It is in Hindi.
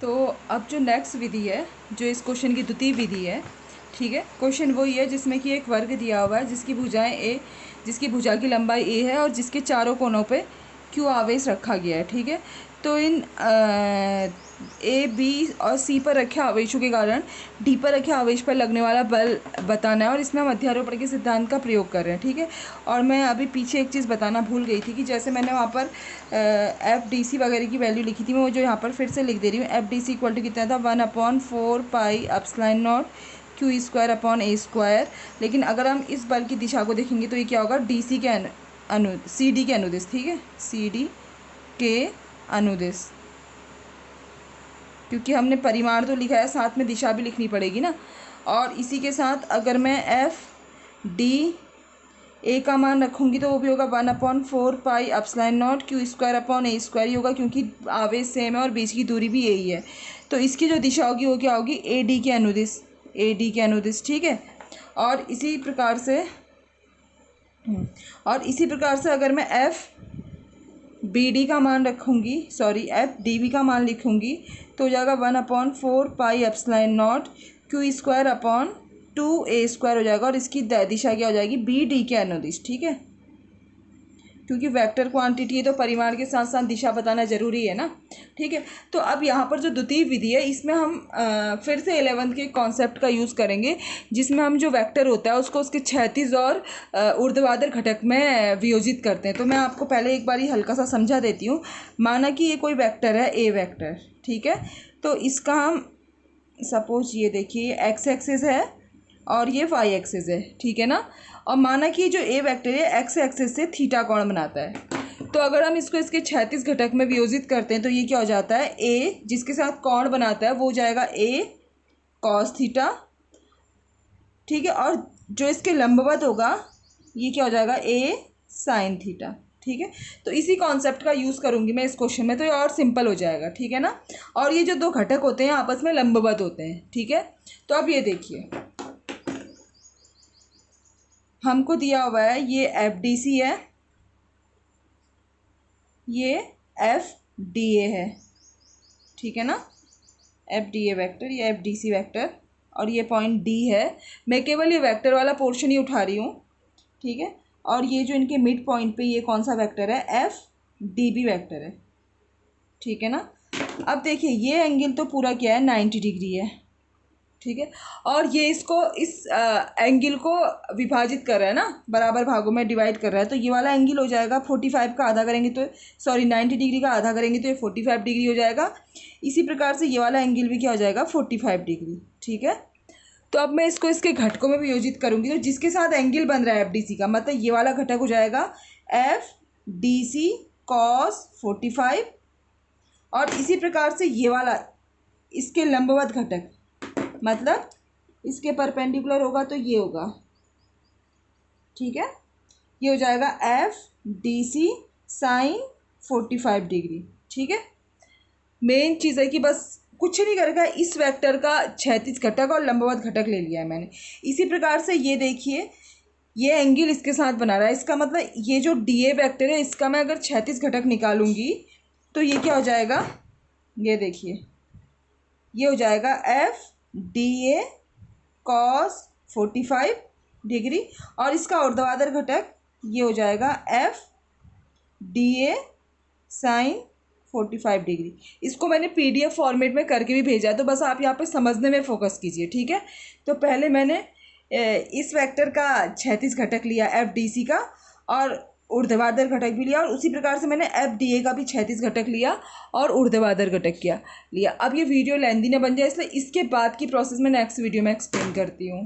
तो अब जो नेक्स्ट विधि है, जो इस क्वेश्चन की द्वितीय विधि है, ठीक है। क्वेश्चन वही है जिसमें कि एक वर्ग दिया हुआ है जिसकी भुजा की लंबाई ए है और जिसके चारों कोनों पे क्यू आवेश रखा गया है, ठीक है। तो इन ए बी और सी पर रखे आवेशों के कारण डी पर रखे आवेश पर लगने वाला बल बताना है और इसमें हम अध्यारोपण के सिद्धांत का प्रयोग कर रहे हैं, ठीक है। और मैं अभी पीछे एक चीज़ बताना भूल गई थी कि जैसे मैंने वहाँ पर एफ डी सी वगैरह की वैल्यू लिखी थी, मैं वो जो यहाँ पर फिर से लिख दे रही हूँ। F D C equal to कितना था, 1/4 pi epsilon not q square upon a square. लेकिन अगर हम इस बल की दिशा को देखेंगे तो ये क्या होगा, डी सी के सी डी के अनुदिश, ठीक है, सी डी के अनुदिश, क्योंकि हमने परिमाण तो लिखा है, साथ में दिशा भी लिखनी पड़ेगी ना। और इसी के साथ अगर मैं एफ डी ए का मान रखूँगी तो वो भी होगा 1/4 pi epsilon not q square upon a square ही होगा, क्योंकि आवेश सेम है और बीच की दूरी भी यही है। तो इसकी जो दिशा होगी वो क्या होगी, ए डी के अनुदिश, ए डी के अनुदिश, ठीक है। और इसी प्रकार से अगर मैं एफ बी डी का मान रखूँगी, एफ डी बी का मान लिखूँगी तो हो जाएगा 1/4 pi epsilon not q square upon 2a² हो जाएगा। और इसकी दिशा क्या हो जाएगी, बी डी के अनुदिश, ठीक है। क्योंकि वेक्टर क्वांटिटी है तो परिमाण के साथ साथ दिशा बताना ज़रूरी है ना, ठीक है। तो अब यहाँ पर जो द्वितीय विधि है इसमें हम फिर से 11th के कॉन्सेप्ट का यूज़ करेंगे, जिसमें हम जो वेक्टर होता है उसको उसके क्षैतिज और ऊर्ध्वाधर घटक में वियोजित करते हैं। तो मैं आपको पहले एक बार हल्का सा समझा देती हूँ। माना कि ये कोई वेक्टर है, ए वेक्टर, ठीक है। तो इसका हम सपोज ये देखिए एक्स एक्सिस है और ये वाई एक्सिस है, ठीक है ना। और माना कि जो ए वेक्टर है एक्स एक्सिस से थीटा कोण बनाता है। तो अगर हम इसको इसके क्षैतिज घटक में वियोजित करते हैं तो ये क्या हो जाता है, ए जिसके साथ कोण बनाता है वो हो जाएगा ए कॉस थीटा, ठीक है। और जो इसके लंबवत होगा ये क्या हो जाएगा, ए साइन थीटा, ठीक है। तो इसी कॉन्सेप्ट का यूज़ करूँगी मैं इस क्वेश्चन में, तो ये और सिंपल हो जाएगा, ठीक है ना। और ये जो दो घटक होते हैं आपस में लंबवत होते हैं, ठीक है। तो अब ये देखिए हमको दिया हुआ है ये एफ डी सी है, ये एफ डी ए है, ठीक है ना। एफ डी ए वैक्टर, ये एफ डी सी वैक्टर और ये पॉइंट डी है। मैं केवल ये वेक्टर वाला पोर्शन ही उठा रही हूँ, ठीक है। और ये जो इनके मिड पॉइंट पे ये कौन सा वेक्टर है, एफ डी बी वैक्टर है, ठीक है ना। अब देखिए ये एंगल तो पूरा क्या है, 90 डिग्री है, ठीक है। और ये इसको इस एंगल को विभाजित कर रहा है ना, बराबर भागों में डिवाइड कर रहा है। तो ये वाला एंगल हो जाएगा 45 का आधा करेंगे तो 90 डिग्री का आधा करेंगे तो ये 45 डिग्री हो जाएगा। इसी प्रकार से ये वाला एंगल भी क्या हो जाएगा, 45 डिग्री, ठीक है। तो अब मैं इसको इसके घटकों में भी योजित करूँगी। तो जिसके साथ एंगल बन रहा है एफ डी सी का, मतलब ये वाला घटक हो जाएगा एफ डी सी कॉस 45। और इसी प्रकार से ये वाला इसके लंबवत घटक, मतलब इसके परपेंडिकुलर होगा तो ये होगा, ठीक है। ये हो जाएगा F D C sine 45 degree, ठीक है। मेन चीज़ है कि बस कुछ नहीं करेगा, इस वेक्टर का क्षैतिज घटक और लंबवत घटक ले लिया है मैंने। इसी प्रकार से ये देखिए ये एंगल इसके साथ बना रहा है, इसका मतलब ये जो डी ए वैक्टर है इसका मैं अगर क्षैतिज घटक निकालूंगी तो ये क्या हो जाएगा, ये देखिए ये हो जाएगा F D A cos 45 degree और इसका ऊर्ध्वाधर घटक ये हो जाएगा F D A sine 45 degree. इसको मैंने पीडीएफ फॉर्मेट में करके भी भेजा है, तो बस आप यहाँ पे समझने में फोकस कीजिए, ठीक है। तो पहले मैंने इस वेक्टर का क्षैतिज घटक लिया एफ डी सी का और ऊर्ध्वाधर घटक भी लिया, और उसी प्रकार से मैंने एफ डी ए का भी क्षैतिज घटक लिया और ऊर्ध्वाधर घटक लिया। अब ये वीडियो लेंदी ना बन जाए, इसलिए इसके बाद की प्रोसेस मैं नेक्स्ट वीडियो में एक्सप्लेन करती हूँ।